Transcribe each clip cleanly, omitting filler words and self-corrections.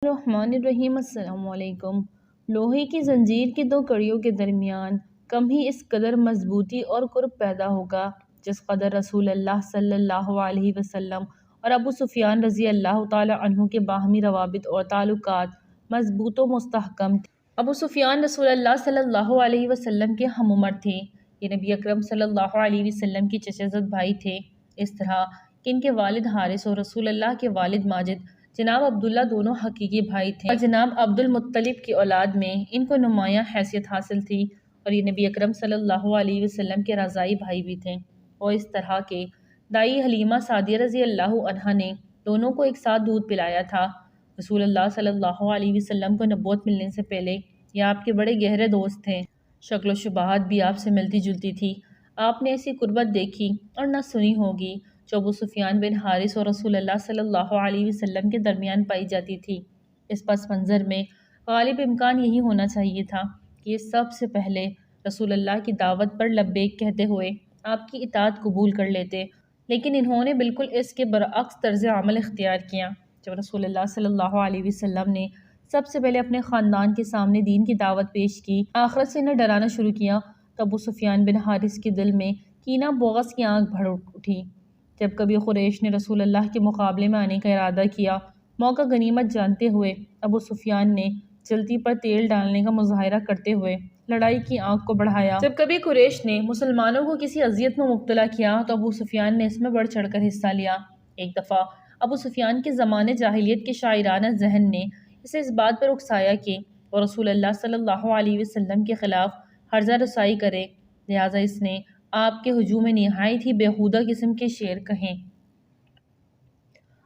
الرحمن الرحیم۔ السلام علیکم۔ لوہے کی زنجیر کی دو کڑیوں کے درمیان کم ہی اس قدر مضبوطی اور قرب پیدا ہوگا جس قدر رسول اللہ صلی اللہ علیہ وسلم اور ابو سفیان رضی اللہ تعالی عنہ کے باہمی روابط اور تعلقات مضبوط و مستحکم تھے۔ ابو سفیان رسول اللہ صلی اللہ علیہ وسلم کے ہم عمر تھے۔ یہ نبی اکرم صلی اللہ علیہ وسلم کے چچا زاد بھائی تھے، اس طرح کہ ان کے والد حارث اور رسول اللہ کے والد ماجد جناب عبداللہ دونوں حقیقی بھائی تھے، اور جناب عبد المطلب کی اولاد میں ان کو نمایاں حیثیت حاصل تھی، اور یہ نبی اکرم صلی اللہ علیہ وسلم کے رضاعی بھائی بھی تھے۔ اور اس طرح کے دائی حلیمہ سعدیہ رضی اللہ عنہا نے دونوں کو ایک ساتھ دودھ پلایا تھا۔ رسول اللہ صلی اللہ علیہ وسلم کو نبوت ملنے سے پہلے یہ آپ کے بڑے گہرے دوست تھے۔ شکل و شباہت بھی آپ سے ملتی جلتی تھی۔ آپ نے ایسی قربت دیکھی اور نہ سنی ہوگی جو ابو سفیان بن حارث اور رسول اللہ صلی اللہ علیہ وسلم کے درمیان پائی جاتی تھی۔ اس پس منظر میں غالب امکان یہی ہونا چاہیے تھا کہ یہ سب سے پہلے رسول اللہ کی دعوت پر لبیک کہتے ہوئے آپ کی اطاعت قبول کر لیتے، لیکن انہوں نے بالکل اس کے برعکس طرز عمل اختیار کیا۔ جب رسول اللہ صلی اللہ علیہ وسلم نے سب سے پہلے اپنے خاندان کے سامنے دین کی دعوت پیش کی، آخرت سے انہیں ڈرانا شروع کیا، تو ابو سفیان بن حارث کے دل میں کینہ بغض کی آگ بھڑ اٹھی۔ جب کبھی قریش نے رسول اللہ کے مقابلے میں آنے کا ارادہ کیا، موقع غنیمت جانتے ہوئے ابو سفیان نے جلتی پر تیل ڈالنے کا مظاہرہ کرتے ہوئے لڑائی کی آگ کو بڑھایا۔ جب کبھی قریش نے مسلمانوں کو کسی اذیت میں مبتلا کیا تو ابو سفیان نے اس میں بڑھ چڑھ کر حصہ لیا۔ ایک دفعہ ابو سفیان کے زمانے جاہلیت کے شاعرانہ ذہن نے اسے اس بات پر اکسایا کہ وہ رسول اللہ صلی اللہ علیہ وسلم کے خلاف ہرزہ رسائی کرے، لہٰذا اس نے آپ کے ہجوم میں نہایت ہی بیہودہ قسم کے شعر کہیں۔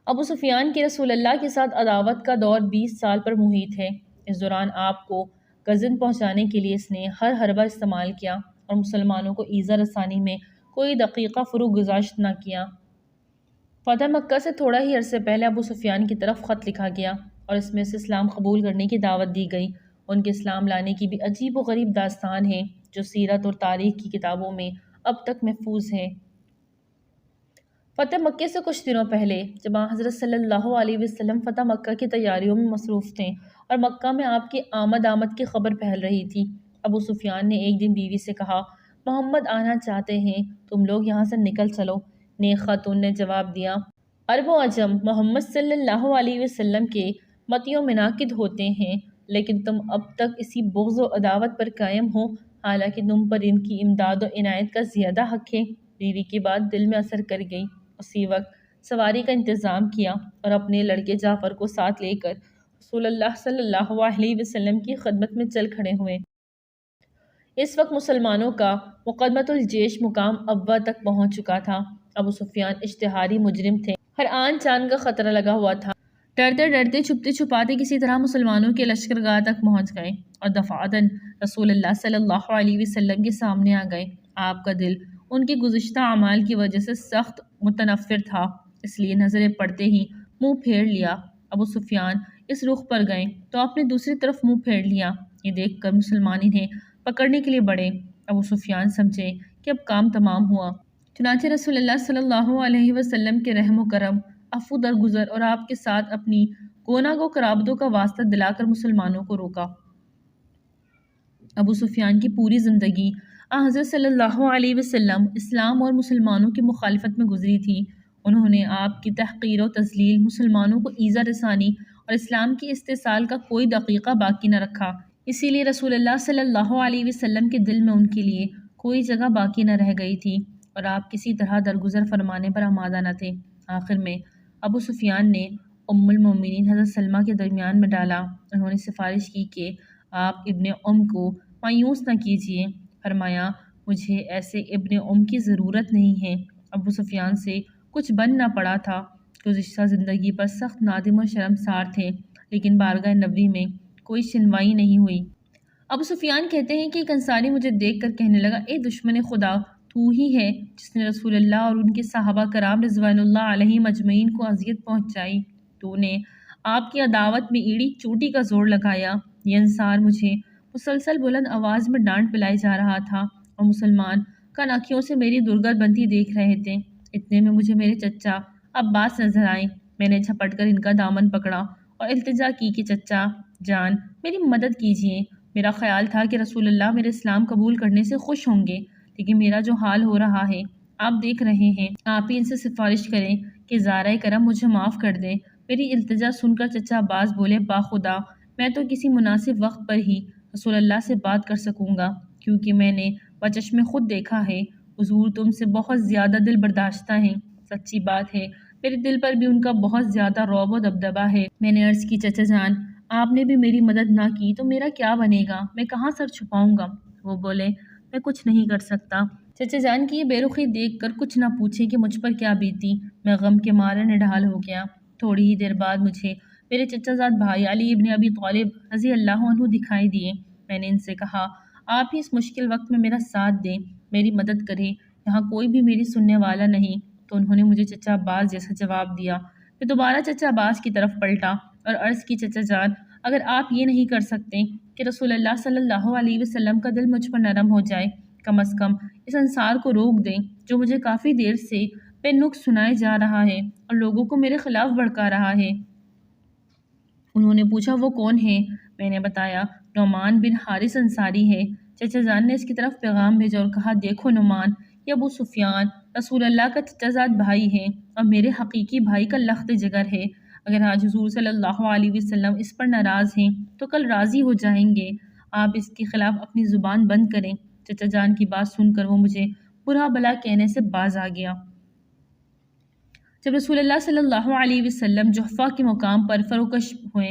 ابو سفیان کی رسول اللہ کے ساتھ عداوت کا دور 20 سال پر محیط ہے۔ اس دوران آپ کو غزن پہنچانے کے لیے اس نے ہر حربہ استعمال کیا اور مسلمانوں کو ایذا رسانی میں کوئی دقیقہ فروغ گذاشت نہ کیا۔ فتح مکہ سے تھوڑا ہی عرصے پہلے ابو سفیان کی طرف خط لکھا گیا اور اس میں اسے اسلام قبول کرنے کی دعوت دی گئی۔ ان کے اسلام لانے کی بھی عجیب و غریب داستان ہے جو سیرت اور تاریخ کی کتابوں میں اب تک محفوظ ہے۔ فتح مکہ سے کچھ دنوں پہلے جب حضرت صلی اللہ علیہ وسلم فتح مکہ کی تیاریوں میں مصروف تھے اور مکہ میں آپ کی آمد کی خبر پھیل رہی تھی، ابو سفیان نے ایک دن بیوی سے کہا، محمد آنا چاہتے ہیں، تم لوگ یہاں سے نکل چلو۔ نیک خاتون نے جواب دیا، عرب و عجم محمد صلی اللہ علیہ وسلم کے متی و منعقد ہوتے ہیں، لیکن تم اب تک اسی بغض و عداوت پر قائم ہو، حالانکہ تم پر ان کی امداد و عنایت کا زیادہ حق ہے۔ بیوی کی بات دل میں اثر کر گئی۔ اسی وقت سواری کا انتظام کیا اور اپنے لڑکے جعفر کو ساتھ لے کر رسول اللہ صلی اللہ علیہ وسلم کی خدمت میں چل کھڑے ہوئے۔ اس وقت مسلمانوں کا مقدمۃ الجیش مقام ابوا تک پہنچ چکا تھا۔ ابو سفیان اشتہاری مجرم تھے، ہر آن چان کا خطرہ لگا ہوا تھا۔ ڈرتے ڈرتے چھپتے چھپاتے کسی طرح مسلمانوں کے لشکرگاہ تک پہنچ گئے اور دفعتاً رسول اللہ صلی اللہ علیہ وسلم کے سامنے آ گئے۔ آپ کا دل ان کے گزشتہ اعمال کی وجہ سے سخت متنفر تھا، اس لیے نظریں پڑتے ہی منہ پھیر لیا۔ ابو سفیان اس رخ پر گئے تو آپ نے دوسری طرف منہ پھیر لیا۔ یہ دیکھ کر مسلمان انہیں پکڑنے کے لیے بڑھے۔ ابو سفیان سمجھے کہ اب کام تمام ہوا، چنانچہ رسول اللہ صلی اللہ علیہ وسلم کے رحم و کرم، عفو درگزر اور آپ کے ساتھ اپنی گونا گو قرابتوں کا واسطہ دلا کر مسلمانوں کو روکا۔ ابو سفیان کی پوری زندگی حضرت صلی اللہ علیہ وسلم اسلام اور مسلمانوں کی مخالفت میں گزری تھی۔ انہوں نے آپ کی تحقیر و تذلیل، مسلمانوں کو ایذا رسانی اور اسلام کی استحصال کا کوئی دقیقہ باقی نہ رکھا۔ اسی لیے رسول اللہ صلی اللہ علیہ وسلم کے دل میں ان کے لیے کوئی جگہ باقی نہ رہ گئی تھی اور آپ کسی طرح درگزر فرمانے پر آمادہ نہ تھے۔ آخر میں ابو سفیان نے ام المومنین حضرت سلمہ کے درمیان میں ڈالا۔ انہوں نے سفارش کی کہ آپ ابن ام کو مایوس نہ کیجیے۔ فرمایا، مجھے ایسے ابن ام کی ضرورت نہیں ہے۔ ابو سفیان سے کچھ بن نہ پڑا تھا، گزشتہ زندگی پر سخت نادم و شرمسار تھے، لیکن بارگاہ نبوی میں کوئی شنوائی نہیں ہوئی۔ ابو سفیان کہتے ہیں کہ ایک انصاری مجھے دیکھ کر کہنے لگا، اے دشمن خدا، تو ہی ہے جس نے رسول اللہ اور ان کے صحابہ کرام رضوان اللہ علیہم اجمعین کو اذیت پہنچائی۔ تو نے آپ کی عداوت میں ایڑی چوٹی کا زور لگایا۔ یہ انصار مجھے مسلسل بلند آواز میں ڈانٹ پلائی جا رہا تھا اور مسلمان کن آنکھوں سے میری درگت بندی دیکھ رہے تھے۔ اتنے میں مجھے میرے چچا عباس نظر آئے۔ میں نے جھپٹ کر ان کا دامن پکڑا اور التجا کی کہ چچا جان میری مدد کیجیے۔ میرا خیال تھا کہ رسول اللہ میرے اسلام قبول کرنے سے خوش ہوں گے، لیکن میرا جو حال ہو رہا ہے آپ دیکھ رہے ہیں، آپ ہی ان سے سفارش کریں کہ زارۂ کرم مجھے معاف کر دیں۔ میری التجا سن کر چچا عباس بولے باخدا میں تو کسی مناسب وقت پر ہی رسول اللہ سے بات کر سکوں گا، کیونکہ میں نے بچشم خود دیکھا ہے حضور تم سے بہت زیادہ دل برداشتہ ہیں۔ سچی بات ہے میرے دل پر بھی ان کا بہت زیادہ رعب و دبدبہ ہے۔ میں نے عرض کی چچا جان آپ نے بھی میری مدد نہ کی تو میرا کیا بنے گا، میں کہاں سر چھپاؤں گا؟ وہ بولے میں کچھ نہیں کر سکتا۔ چچا جان کی یہ بے رخی دیکھ کر کچھ نہ پوچھے کہ مجھ پر کیا بیتی، میں غم کے مارے نڈھال ہو گیا۔ تھوڑی ہی دیر بعد مجھے میرے چچا زاد بھائی علی ابن ابی طالب رضی اللہ عنہ دکھائی دیے۔ میں نے ان سے کہا آپ ہی اس مشکل وقت میں میرا ساتھ دیں، میری مدد کریں، یہاں کوئی بھی میری سننے والا نہیں۔ تو انہوں نے مجھے چچا عباس جیسا جواب دیا۔ میں دوبارہ چچا عباس کی طرف پلٹا اور عرض کی چچا جان اگر آپ یہ نہیں کر سکتے کہ رسول اللہ صلی اللہ علیہ وسلم کا دل مجھ پر نرم ہو جائے، کم از کم اس انصار کو روک دیں جو مجھے کافی دیر سے بے نقص سنائے جا رہا ہے اور لوگوں کو میرے خلاف بھڑکا رہا ہے۔ انہوں نے پوچھا وہ کون ہے؟ میں نے بتایا نعمان بن حارث انصاری ہے۔ چچا جان نے اس کی طرف پیغام بھیجا اور کہا دیکھو نعمان یہ ابو سفیان رسول اللہ کا چچا زاد بھائی ہے اور میرے حقیقی بھائی کا لخت جگر ہے۔ اگر آج حضور صلی اللہ علیہ وسلم اس پر ناراض ہیں تو کل راضی ہو جائیں گے، آپ اس کے خلاف اپنی زبان بند کریں۔ چچا جان کی بات سن کر وہ مجھے برا بلا کہنے سے باز آ گیا۔ جب رسول اللہ صلی اللہ علیہ وسلم جحفہ کے مقام پر فروکش ہوئے،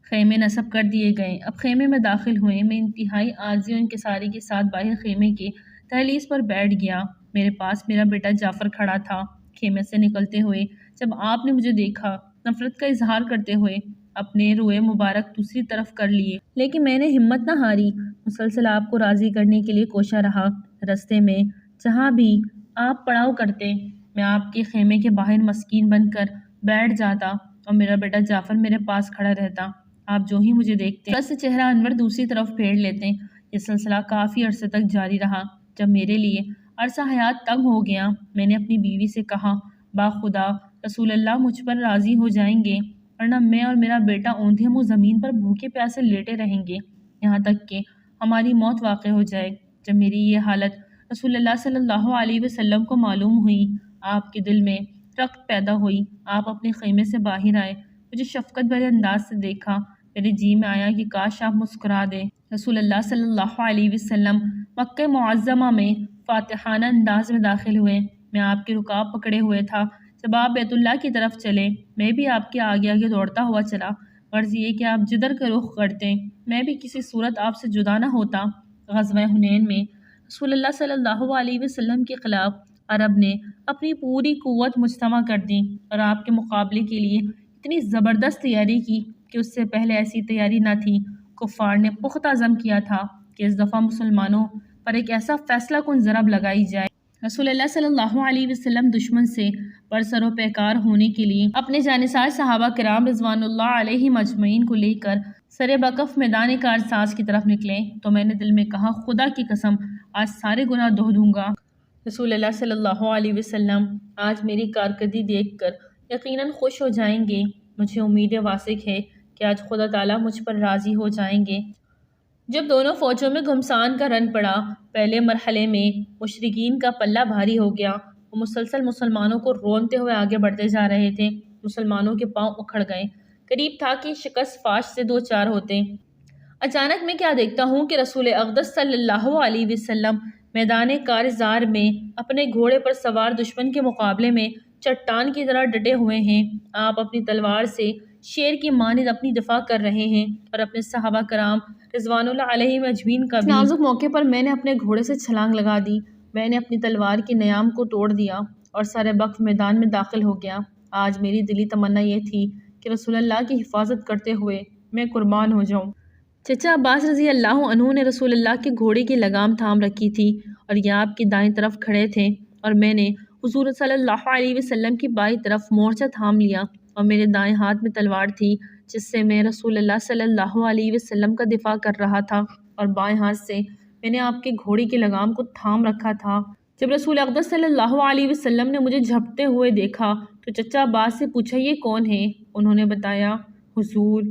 خیمے نصب کر دیے گئے، اب خیمے میں داخل ہوئے، میں انتہائی عاجزی و انکساری کے ساتھ باہر خیمے کے دہلیز پر بیٹھ گیا۔ میرے پاس میرا بیٹا جعفر کھڑا تھا۔ خیمے سے نکلتے ہوئے جب آپ نے مجھے دیکھا، نفرت کا اظہار کرتے ہوئے اپنے روئے مبارک دوسری طرف کر لیے، لیکن میں نے ہمت نہ ہاری، مسلسل آپ کو راضی کرنے کے لیے کوشاں رہا۔ رستے میں جہاں بھی آپ پڑاؤ کرتے میں آپ کے خیمے کے باہر مسکین بن کر بیٹھ جاتا اور میرا بیٹا جعفر میرے پاس کھڑا رہتا۔ آپ جو ہی مجھے دیکھتے بس چہرہ انور دوسری طرف پھیر لیتے۔ یہ سلسلہ کافی عرصے تک جاری رہا۔ جب میرے لیے عرصہ حیات تنگ ہو گیا، میں نے اپنی بیوی سے کہا باخدا رسول اللہ مجھ پر راضی ہو جائیں گے ورنہ میں اور میرا بیٹا اوندھے منہ زمین پر بھوکے پیاسے لیٹے رہیں گے یہاں تک کہ ہماری موت واقع ہو جائے۔ جب میری یہ حالت رسول اللہ صلی اللہ علیہ وسلم کو معلوم ہوئی، آپ کے دل میں رقت پیدا ہوئی، آپ اپنے خیمے سے باہر آئے، مجھے شفقت بھرے انداز سے دیکھا، میرے جی میں آیا کہ کاش آپ مسکرا دیں۔ رسول اللہ صلی اللہ علیہ وسلم مکہ معظمہ میں فاتحانہ انداز میں داخل ہوئے۔ میں آپ کے رکاب پکڑے ہوئے تھا۔ جب آپ بیت اللہ کی طرف چلے، میں بھی آپ کے آگے آگے دوڑتا ہوا چلا، غرض یہ کہ آپ جدھر کا رخ کرتے میں بھی کسی صورت آپ سے جدا نہ ہوتا۔ غزوہ حنین میں رسول اللہ صلی اللہ علیہ وسلم کے خلاف عرب نے اپنی پوری قوت مجتمع کر دی اور آپ کے مقابلے کے لیے اتنی زبردست تیاری کی کہ اس سے پہلے ایسی تیاری نہ تھی۔ کفار نے پختہ عزم کیا تھا کہ اس دفعہ مسلمانوں پر ایک ایسا فیصلہ کن ضرب لگائی جائے۔ رسول اللہ صلی اللہ علیہ وسلم دشمن سے برسر و پیکار ہونے کے لیے اپنے جانثار صحابہ کرام رضوان اللہ علیہ مجمعین کو لے کر سر بقف میدان کارساز کی طرف نکلے تو میں نے دل میں کہا خدا کی قسم آج سارے گناہ دھو دوں گا۔ رسول اللہ صلی اللہ علیہ وسلم آج میری کارکردگی دیکھ کر یقیناً خوش ہو جائیں گے۔ مجھے امید واثق ہے کہ آج خدا تعالیٰ مجھ پر راضی ہو جائیں گے۔ جب دونوں فوجوں میں گھمسان کا رن پڑا، پہلے مرحلے میں مشرکین کا پلہ بھاری ہو گیا۔ وہ مسلسل مسلمانوں کو رونتے ہوئے آگے بڑھتے جا رہے تھے۔ مسلمانوں کے پاؤں اکھڑ گئے، قریب تھا کہ شکست فاش سے دو چار ہوتے۔ اچانک میں کیا دیکھتا ہوں کہ رسول اقدس صلی اللہ علیہ وسلم میدان کارزار میں اپنے گھوڑے پر سوار دشمن کے مقابلے میں چٹان کی طرح ڈٹے ہوئے ہیں۔ آپ اپنی تلوار سے شیر کی مانند اپنی دفاع کر رہے ہیں اور اپنے صحابہ کرام رضوان اللہ علیہ مجمعین کا بھی۔ نازک موقع پر میں نے اپنے گھوڑے سے چھلانگ لگا دی، میں نے اپنی تلوار کے نیام کو توڑ دیا اور سارے وقت میدان میں داخل ہو گیا۔ آج میری دلی تمنا یہ تھی کہ رسول اللہ کی حفاظت کرتے ہوئے میں قربان ہو جاؤں۔ چچا عباس رضی اللہ عنہ نے رسول اللہ کے گھوڑے کی لگام تھام رکھی تھی اور یہ آپ کی دائیں طرف کھڑے تھے اور میں نے حضور صلی اللہ علیہ وسلم کی بائیں طرف مورچہ تھام لیا اور میرے دائیں ہاتھ میں تلوار تھی جس سے میں رسول اللہ صلی اللہ علیہ وسلم کا دفاع کر رہا تھا اور بائیں ہاتھ سے میں نے آپ کے گھوڑے کی لگام کو تھام رکھا تھا۔ جب رسول اقدس صلی اللہ علیہ وسلم نے مجھے جھپٹتے ہوئے دیکھا تو چچا عباس سے پوچھا یہ کون ہے؟ انہوں نے بتایا حضور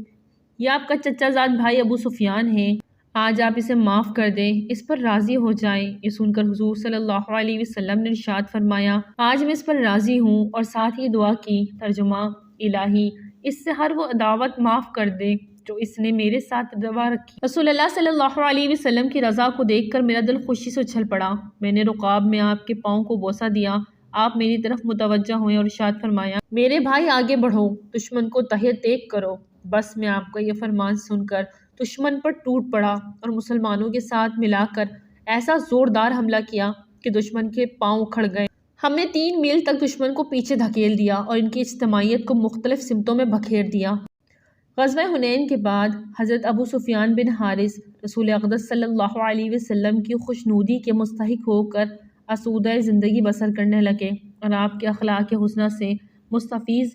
یہ آپ کا چچا زاد بھائی ابو سفیان ہے، آج آپ اسے معاف کر دیں، اس پر راضی ہو جائیں۔ یہ سن کر حضور صلی اللہ علیہ وسلم نے ارشاد فرمایا آج میں اس پر راضی ہوں، اور ساتھ ہی دعا کی ترجمہ الہی اس سے ہر وہ عداوت معاف کر دے جو اس نے میرے ساتھ دبا رکھی۔ رسول اللہ صلی اللہ علیہ وسلم کی رضا کو دیکھ کر میرا دل خوشی سے اچھل پڑا، میں نے رقاب میں آپ کے پاؤں کو بوسہ دیا، آپ میری طرف متوجہ ہوئے اور ارشاد فرمایا میرے بھائی آگے بڑھو، دشمن کو تہہ تیگ کرو۔ بس میں آپ کا یہ فرمان سن کر دشمن پر ٹوٹ پڑا اور مسلمانوں کے ساتھ ملا کر ایسا زوردار حملہ کیا کہ دشمن کے پاؤں اکھڑ گئے۔ ہم نے 3 میل تک دشمن کو پیچھے دھکیل دیا اور ان کی اجتماعیت کو مختلف سمتوں میں بکھیر دیا۔ غزوہ حنین کے بعد حضرت ابو سفیان بن حارث رسول اقدس صلی اللہ علیہ وسلم کی خوشنودی کے مستحق ہو کر آسودہ زندگی بسر کرنے لگے اور آپ کے اخلاق حسنہ سے مستفیض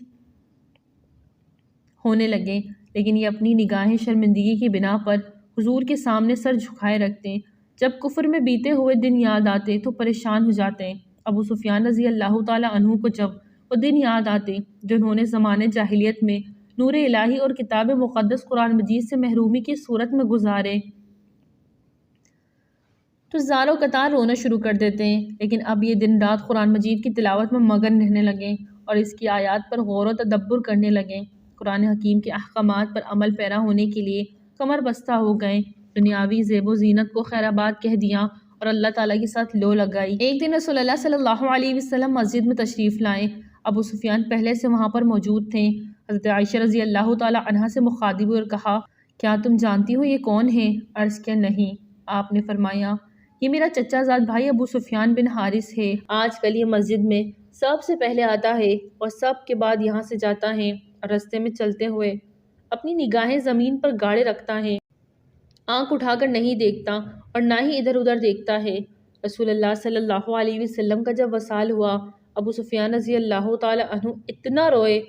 ہونے لگے، لیکن یہ اپنی نگاہیں شرمندگی کی بنا پر حضور کے سامنے سر جھکائے رکھتے، جب کفر میں بیتے ہوئے دن یاد آتے تو پریشان ہو جاتے۔ ابو سفیان رضی اللہ تعالیٰ عنہ کو جب وہ دن یاد آتے جنہوں نے زمانے جاہلیت میں نور الہی اور کتاب مقدس قرآن مجید سے محرومی کی صورت میں گزارے تو زار و قطار رونا شروع کر دیتے ہیں، لیکن اب یہ دن رات قرآن مجید کی تلاوت میں مگن رہنے لگے اور اس کی آیات پر غور و تدبر کرنے لگے، قرآن حکیم کے احکامات پر عمل پیرا ہونے کے لیے کمر بستہ ہو گئے، دنیاوی زیب و زینت کو خیر آباد کہہ دیا اور اللہ تعالیٰ کے ساتھ لو لگائی۔ ایک دن رسول اللہ صلی اللہ علیہ وسلم مسجد میں تشریف لائے، ابو سفیان پہلے سے وہاں پر موجود تھے۔ حضرت عائشہ رضی اللہ تعالیٰ عنہا سے مخاطب ہوئے اور کہا کیا تم جانتی ہو یہ کون ہے؟ عرض کیا نہیں۔ آپ نے فرمایا یہ میرا چچا زاد بھائی ابو سفیان بن حارث ہے، آج کل یہ مسجد میں سب سے پہلے آتا ہے اور سب کے بعد یہاں سے جاتا ہے اور رستے میں چلتے ہوئے اپنی نگاہیں زمین پر گاڑے رکھتا ہے، آنکھ اٹھا کر نہیں دیکھتا اور نہ ہی ادھر ادھر دیکھتا ہے۔ رسول اللہ صلی اللہ علیہ وسلم کا جب وصال ہوا، ابو سفیان رضی اللہ تعالی عنہ اتنا روئے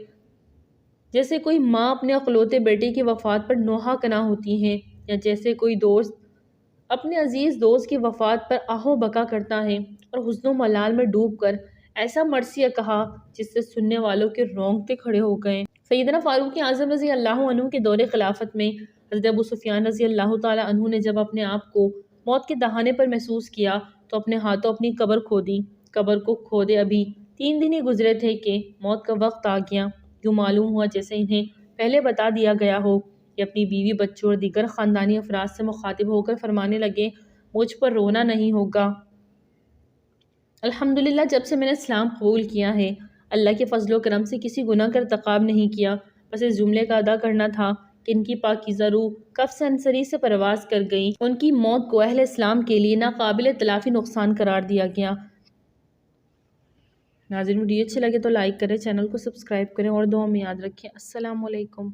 جیسے کوئی ماں اپنے اکلوتے بیٹے کی وفات پر نوحہ کنا ہوتی ہے، یا جیسے کوئی دوست اپنے عزیز دوست کی وفات پر آہو بکا کرتا ہے اور حزن و ملال میں ڈوب کر ایسا مرثیہ کہا جس سے سننے والوں کے رونگٹے کھڑے ہو گئے۔ سیدنا فاروق اعظم رضی اللہ عنہ کے دور خلافت میں حضرت ابو سفیان رضی اللہ تعالی عنہ نے جب اپنے آپ کو موت کے دہانے پر محسوس کیا تو اپنے ہاتھوں اپنی قبر کھودی۔ قبر کو کھودے ابھی 3 دن ہی گزرے تھے کہ موت کا وقت آ گیا، یوں معلوم ہوا جیسے انہیں پہلے بتا دیا گیا ہو۔ یہ اپنی بیوی بچوں اور دیگر خاندانی افراد سے مخاطب ہو کر فرمانے لگے مجھ پر رونا نہیں ہوگا، الحمدللہ جب سے میں نے اسلام قبول کیا ہے اللہ کے فضل و کرم سے کسی گناہ کا ارتکاب نہیں کیا، بس اس جملے کا ادا کرنا تھا کہ ان کی پاکیزہ روح کف سے انصری سے پرواز کر گئی، ان کی موت کو اہل اسلام کے لیے ناقابل تلافی نقصان قرار دیا گیا۔ ناظرین ویڈیو اچھے لگے تو لائک کریں، چینل کو سبسکرائب کریں اور دعا میں یاد رکھیں۔ السلام علیکم۔